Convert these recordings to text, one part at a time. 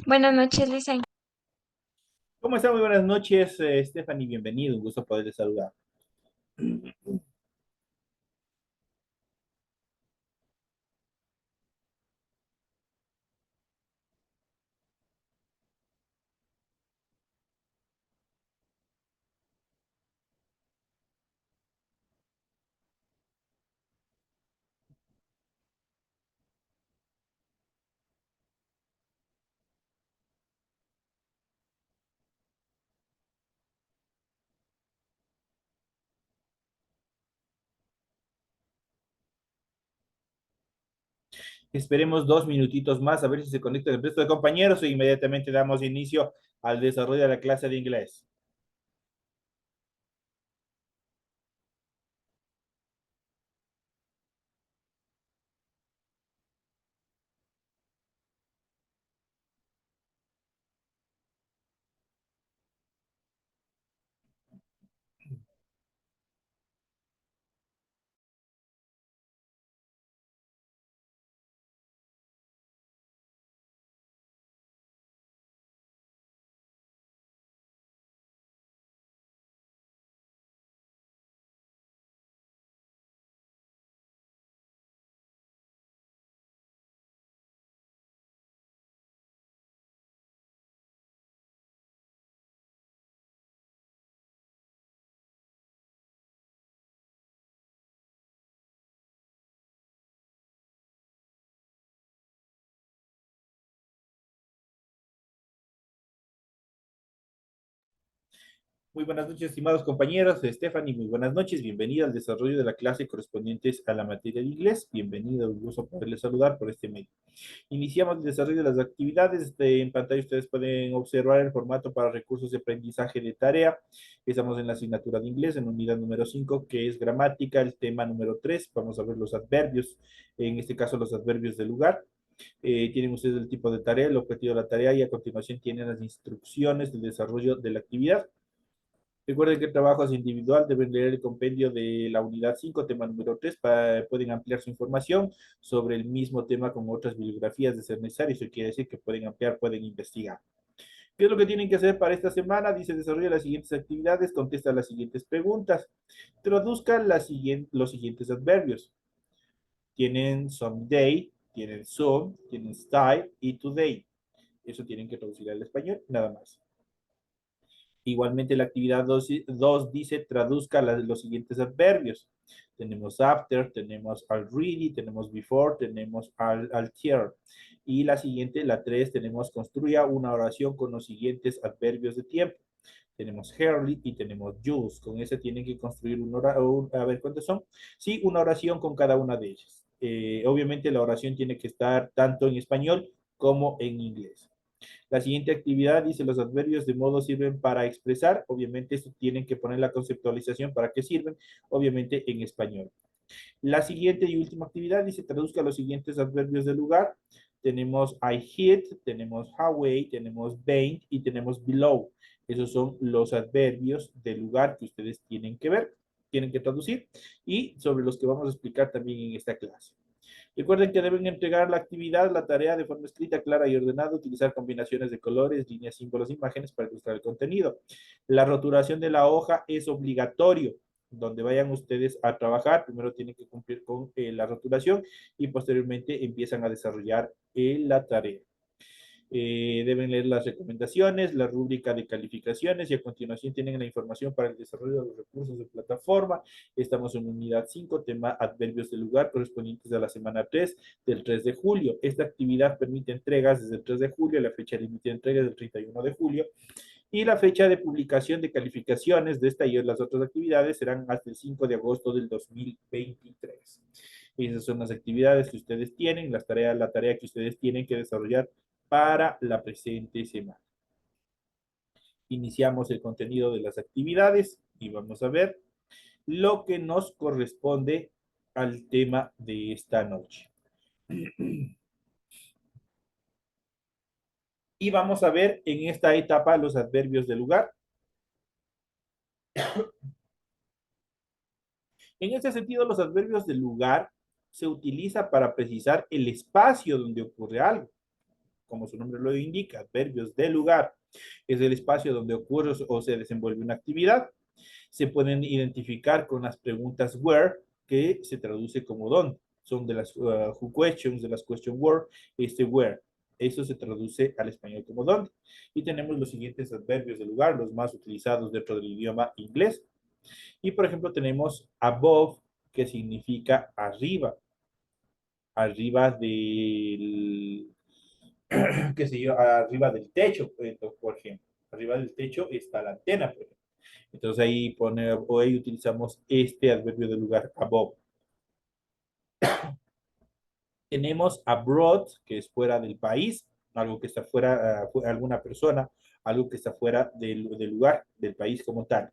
Buenas noches, Lisa. ¿Cómo está? Muy buenas noches, Stephanie. Bienvenido. Un gusto poderle saludar. Esperemos 2 minutitos más a ver si se conecta el resto de compañeros e inmediatamente damos inicio al desarrollo de la clase de inglés. Muy buenas noches, estimados compañeros. Stephanie, muy buenas noches. Bienvenida al desarrollo de la clase correspondientes a la materia de inglés. Bienvenido, un gusto poderles saludar por este medio. Iniciamos el desarrollo de las actividades. En pantalla ustedes pueden observar el formato para recursos de aprendizaje de tarea. Estamos en la asignatura de inglés, en unidad número 5, que es gramática, el tema número 3. Vamos a ver los adverbios, en este caso los adverbios de lugar. Tienen ustedes el tipo de tarea, el objetivo de la tarea y a continuación tienen las instrucciones de desarrollo de la actividad. Recuerden que el trabajo es individual, deben leer el compendio de la unidad 5, tema número 3, pueden ampliar su información sobre el mismo tema con otras bibliografías de ser necesario. Eso quiere decir que pueden ampliar, pueden investigar. ¿Qué es lo que tienen que hacer para esta semana? Dice, desarrolla las siguientes actividades, contesta las siguientes preguntas, traduzcan los siguientes adverbios. Tienen someday, tienen soon, tienen style y today. Eso tienen que traducir al español, nada más. Igualmente la actividad 2 dice traduzca los siguientes adverbios. Tenemos after, tenemos already, tenemos before, tenemos altier. Y la siguiente, la 3, tenemos construya una oración con los siguientes adverbios de tiempo. Tenemos early y tenemos use. Con ese tienen que construir una oración. A ver, ¿cuántos son? Sí, una oración con cada una de ellas. Obviamente la oración tiene que estar tanto en español como en inglés. La siguiente actividad dice los adverbios de modo sirven para expresar. Obviamente esto tienen que poner la conceptualización para qué sirven, obviamente en español. La siguiente y última actividad dice traduzca los siguientes adverbios de lugar. Tenemos I hit, tenemos away, tenemos been y tenemos below. Esos son los adverbios de lugar que ustedes tienen que ver, tienen que traducir y sobre los que vamos a explicar también en esta clase. Recuerden que deben entregar la actividad, la tarea de forma escrita, clara y ordenada, utilizar combinaciones de colores, líneas, símbolos, imágenes para ilustrar el contenido. La roturación de la hoja es obligatorio. Donde vayan ustedes a trabajar, primero tienen que cumplir con la roturación y posteriormente empiezan a desarrollar la tarea. Deben leer las recomendaciones, la rúbrica de calificaciones y a continuación tienen la información para el desarrollo de los recursos de plataforma. Estamos en unidad 5, tema adverbios de lugar correspondientes a la semana 3 del 3 de julio. Esta actividad permite entregas desde el 3 de julio, la fecha límite de entrega es el 31 de julio y la fecha de publicación de calificaciones de esta y las otras actividades serán hasta el 5 de agosto del 2023. Esas son las actividades que ustedes tienen, la tarea que ustedes tienen que desarrollar para la presente semana. Iniciamos el contenido de las actividades y vamos a ver lo que nos corresponde al tema de esta noche. Y vamos a ver en esta etapa los adverbios de lugar. En este sentido, los adverbios de lugar se utiliza para precisar el espacio donde ocurre algo. como su nombre lo indica, adverbios de lugar, es el espacio donde ocurre o se desenvuelve una actividad. Se pueden identificar con las preguntas where, que se traduce como dónde. Son de las who questions, de las question word, where. Eso se traduce al español como dónde. Y tenemos los siguientes adverbios de lugar, los más utilizados dentro del idioma inglés. Y por ejemplo tenemos above, que significa arriba, arriba del, qué sé yo, arriba del techo, por ejemplo. Arriba del techo está la antena, por ejemplo. Entonces ahí pone, o ahí utilizamos este adverbio de lugar above. Tenemos abroad, que es fuera del país, algo que está fuera, alguna persona, algo que está fuera del lugar, del país como tal.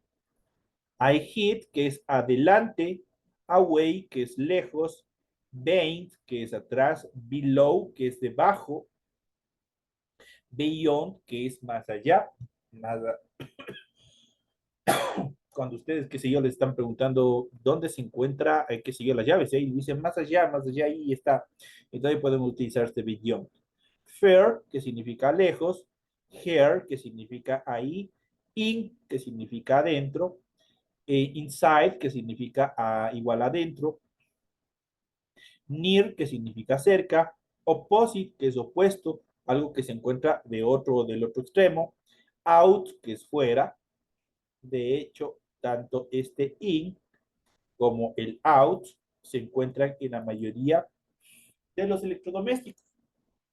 I hit, que es adelante, away, que es lejos, behind, que es atrás, below, que es debajo, beyond, que es más allá, más, cuando ustedes, qué sé yo, les están preguntando dónde se encuentra, qué sé yo, las llaves, y dicen más allá, ahí está. Entonces podemos utilizar este beyond. Fair, que significa lejos, here, que significa ahí, in, que significa adentro, inside, que significa igual adentro, near, que significa cerca, opposite, que es opuesto, algo que se encuentra del otro extremo, out, que es fuera. De hecho, tanto este in como el out se encuentran en la mayoría de los electrodomésticos.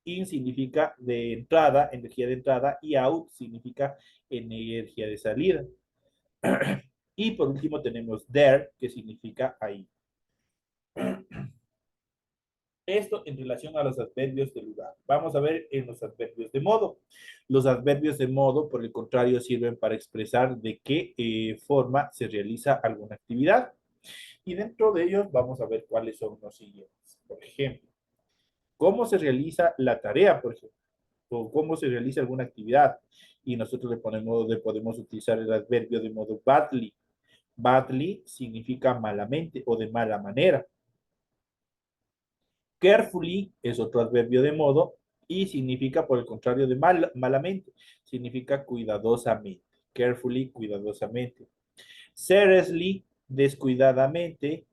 In significa de entrada, energía de entrada, y out significa energía de salida. Y por último tenemos there, que significa ahí. Esto en relación a los adverbios de lugar. Vamos a ver en los adverbios de modo. Los adverbios de modo, por el contrario, sirven para expresar de qué forma se realiza alguna actividad. Y dentro de ellos vamos a ver cuáles son los siguientes. Por ejemplo, cómo se realiza la tarea, por ejemplo, o cómo se realiza alguna actividad. Y nosotros le podemos utilizar el adverbio de modo badly. Badly significa malamente o de mala manera. Carefully es otro adverbio de modo y significa, por el contrario, de malamente. Significa cuidadosamente. Carefully, cuidadosamente. Seriously, descuidadamente.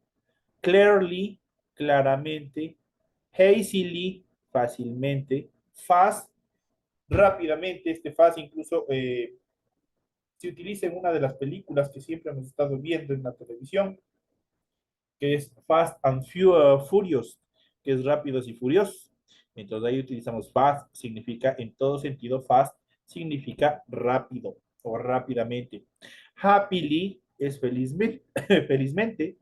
Clearly, claramente. Hazily, fácilmente. Fast, rápidamente. Este fast incluso se utiliza en una de las películas que siempre hemos estado viendo en la televisión, que es Fast and Furious, que es rápidos y furiosos. Entonces ahí utilizamos fast, significa en todo sentido fast, significa rápido o rápidamente. Happily es felizmente, felizmente.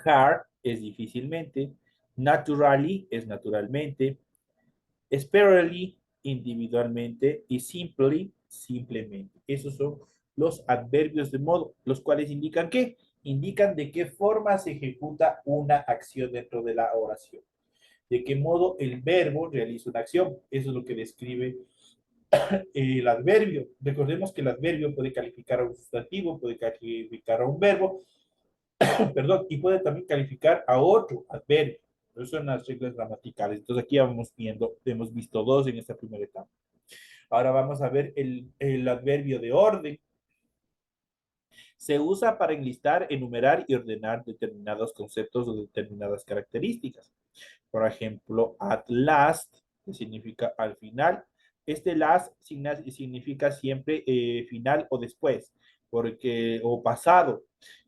Hard es difícilmente. Naturally es naturalmente. Sparely individualmente y simply simplemente. Esos son los adverbios de modo, los cuales indican qué? Indican de qué forma se ejecuta una acción dentro de la oración. De qué modo el verbo realiza una acción. Eso es lo que describe el adverbio. Recordemos que el adverbio puede calificar a un sustantivo, puede calificar a un verbo, perdón, y puede también calificar a otro adverbio. Esas son las reglas gramaticales. Entonces aquí vamos viendo, hemos visto dos en esta primera etapa. Ahora vamos a ver el adverbio de orden. Se usa para enlistar, enumerar y ordenar determinados conceptos o determinadas características. Por ejemplo, at last, que significa al final. Este last significa siempre final o después, porque, o pasado.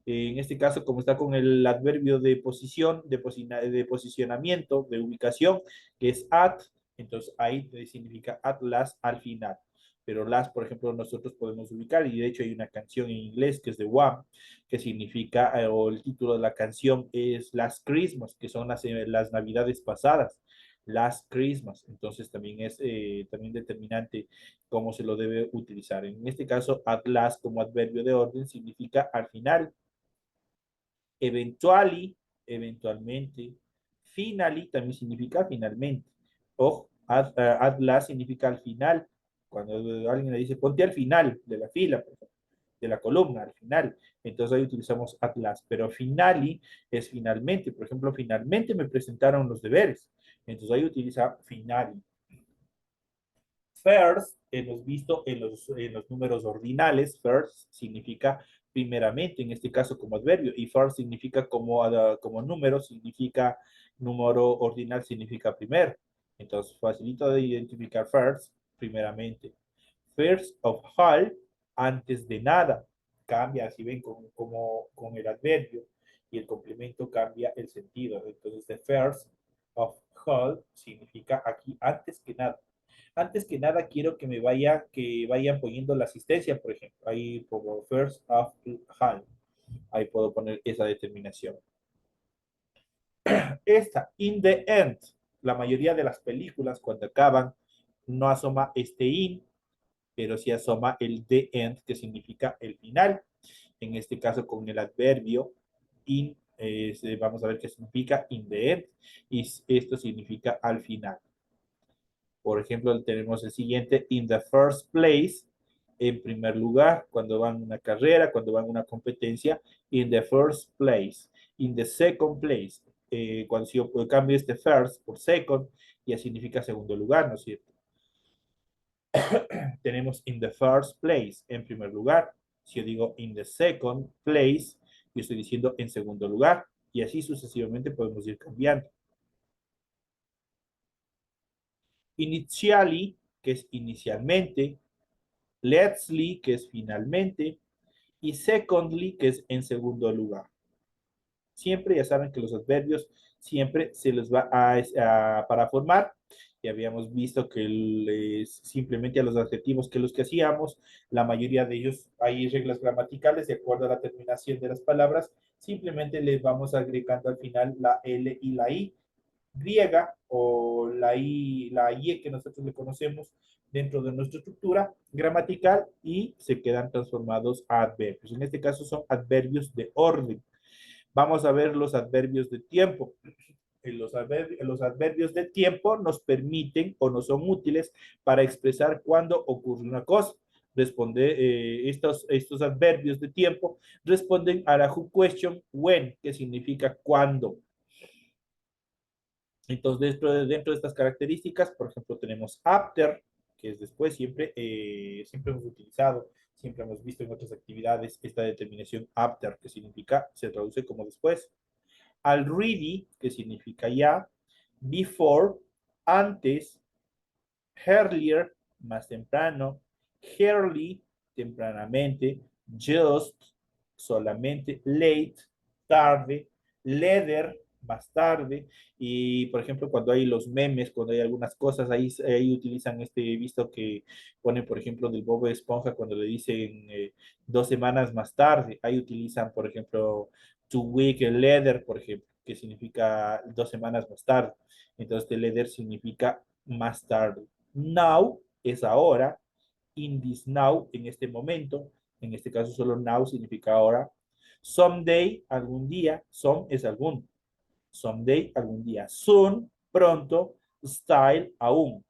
En este caso, como está con el adverbio de posición, de posicionamiento, de ubicación, que es at, entonces ahí significa at last, al final. Pero last, por ejemplo, nosotros podemos ubicar, y de hecho hay una canción en inglés que es de One, que significa, o el título de la canción es Last Christmas, que son las navidades pasadas. Last Christmas, entonces también es también determinante cómo se lo debe utilizar. En este caso, at last como adverbio de orden significa al final. Eventually, eventualmente. Finally también significa finalmente. O at last significa al final. Cuando alguien le dice ponte al final de la fila, por ejemplo, de la columna, al final. Entonces ahí utilizamos at last. Pero finally finalmente. Por ejemplo, finalmente me presentaron los deberes. Entonces ahí utiliza finally. First, hemos visto en los números ordinales, first significa primeramente, en este caso como adverbio, y first significa como número, significa número ordinal, significa primer. Entonces, facilito de identificar first, primeramente. First of all, antes de nada. Cambia, si ven, con el adverbio y el complemento cambia el sentido. Entonces, the first of all significa aquí antes que nada. Antes que nada, quiero que vayan poniendo la asistencia, por ejemplo. Ahí pongo first of all. Ahí puedo poner esa determinación. Esta, in the end, la mayoría de las películas cuando acaban no asoma este in, pero sí asoma el the end, que significa el final. En este caso, con el adverbio in, vamos a ver qué significa in the end, y esto significa al final. Por ejemplo, tenemos el siguiente, in the first place, en primer lugar, cuando van a una carrera, cuando van a una competencia, in the first place, in the second place, cuando si yo cambio este first por second, ya significa segundo lugar, ¿no es cierto? Tenemos in the first place, en primer lugar. Si yo digo in the second place, yo estoy diciendo en segundo lugar. Y así sucesivamente podemos ir cambiando. Initially, que es inicialmente. Let'sly, que es finalmente. Y secondly, que es en segundo lugar. Siempre, ya saben que los adverbios siempre se les va para formar. Ya habíamos visto que simplemente a los adjetivos que los que hacíamos, la mayoría de ellos hay reglas gramaticales de acuerdo a la terminación de las palabras, simplemente les vamos agregando al final la L y la I griega o la I que nosotros le conocemos dentro de nuestra estructura gramatical y se quedan transformados a adverbios. En este caso son adverbios de orden. Vamos a ver los adverbios de tiempo. Los adverbios de tiempo nos permiten o nos son útiles para expresar cuándo ocurre una cosa. Estos adverbios de tiempo responden a la who question when, que significa cuándo. Entonces, dentro de estas características, por ejemplo, tenemos after, que es después, siempre hemos utilizado, siempre hemos visto en otras actividades esta determinación after, que significa, se traduce como después. Already, que significa ya. Before, antes. Earlier, más temprano. Early, tempranamente. Just, solamente. Late, tarde. Later, más tarde. Y, por ejemplo, cuando hay los memes, cuando hay algunas cosas, ahí utilizan visto que ponen, por ejemplo, del Bob Esponja, cuando le dicen 2 semanas más tarde. Ahí utilizan, por ejemplo, 2 weeks later, por ejemplo, que significa 2 semanas más tarde. Entonces, the later significa más tarde. Now es ahora. In this now, en este momento. En este caso, solo now significa ahora. Someday, algún día. Some es algún. Someday, algún día. Soon, pronto. Style, aún.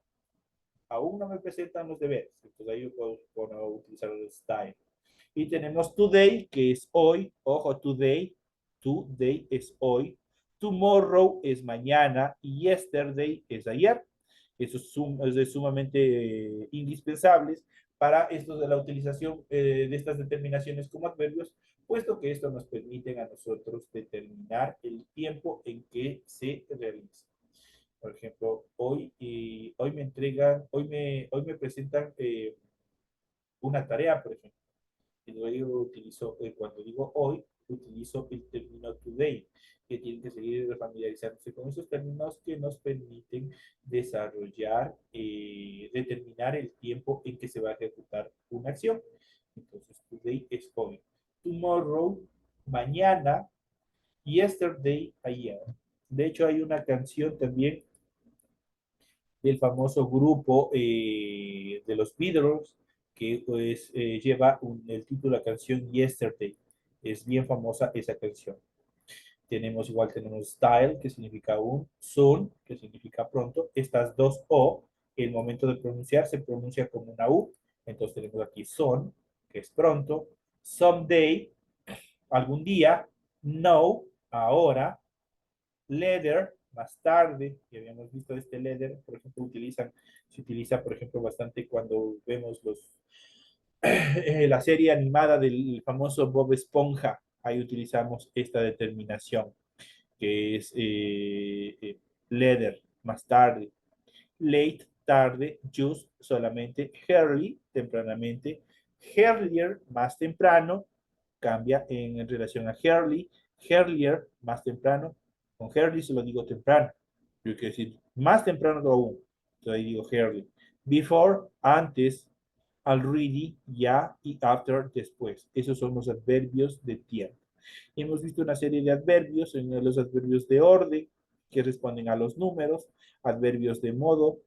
Aún no me presentan los deberes. Entonces ahí yo puedo utilizar el style. Y tenemos today, que es hoy. Ojo, today. Today es hoy. Tomorrow es mañana. Y yesterday es ayer. Eso es sumamente indispensables para esto de la utilización de estas determinaciones como adverbios, puesto que esto nos permite a nosotros determinar el tiempo en que se realiza. Por ejemplo, hoy me presentan una tarea, por ejemplo. Y luego utilizo, cuando digo hoy, utilizo el término today, que tienen que seguir familiarizándose con esos términos que nos permiten desarrollar, determinar el tiempo en que se va a ejecutar una acción. Entonces, today es hoy. Tomorrow, mañana. Yesterday, ayer. De hecho, hay una canción también del famoso grupo de los Beatles, que pues lleva el título de la canción Yesterday. Es bien famosa esa canción. Tenemos style, que significa un, soon, que significa pronto. Estas dos O, el momento de pronunciar se pronuncia como una U. Entonces tenemos aquí son, que es pronto. Someday, algún día. No, ahora. Later, más tarde, que habíamos visto este leather, por ejemplo, se utiliza, por ejemplo, bastante cuando vemos la serie animada del famoso Bob Esponja. Ahí utilizamos esta determinación, que es leather, más tarde. Late, tarde. Just, solamente. Early, tempranamente. Earlier, más temprano. Cambia en relación a early. Earlier, más temprano. Con early se lo digo temprano. Yo quiero decir más temprano aún. Entonces ahí digo early. Before, antes. Already, ya, y after, después. Esos son los adverbios de tiempo. Hemos visto una serie de adverbios, en los adverbios de orden, que responden a los números, adverbios de modo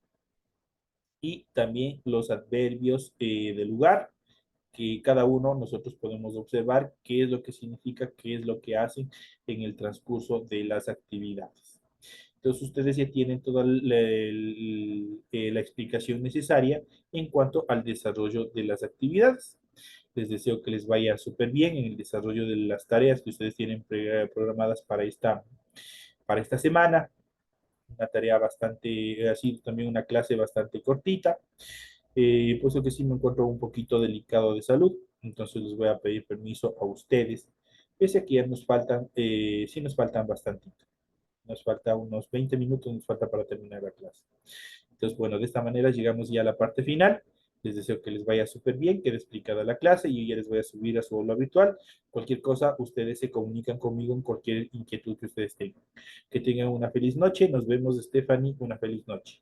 y también los adverbios de lugar, que cada uno nosotros podemos observar qué es lo que significa, qué es lo que hacen en el transcurso de las actividades. Entonces ustedes ya tienen toda la explicación necesaria en cuanto al desarrollo de las actividades. Les deseo que les vaya súper bien en el desarrollo de las tareas que ustedes tienen programadas para esta semana. Una tarea bastante, ha sido también una clase bastante cortita, puesto que sí me encuentro un poquito delicado de salud, entonces les voy a pedir permiso a ustedes, pese a que ya nos faltan, sí nos faltan bastante. Nos falta unos 20 minutos, nos falta para terminar la clase. Entonces, bueno, de esta manera llegamos ya a la parte final. Les deseo que les vaya súper bien, quede explicada la clase y yo ya les voy a subir a su aula virtual. Cualquier cosa, ustedes se comunican conmigo en cualquier inquietud que ustedes tengan. Que tengan una feliz noche. Nos vemos, Stephanie. Una feliz noche.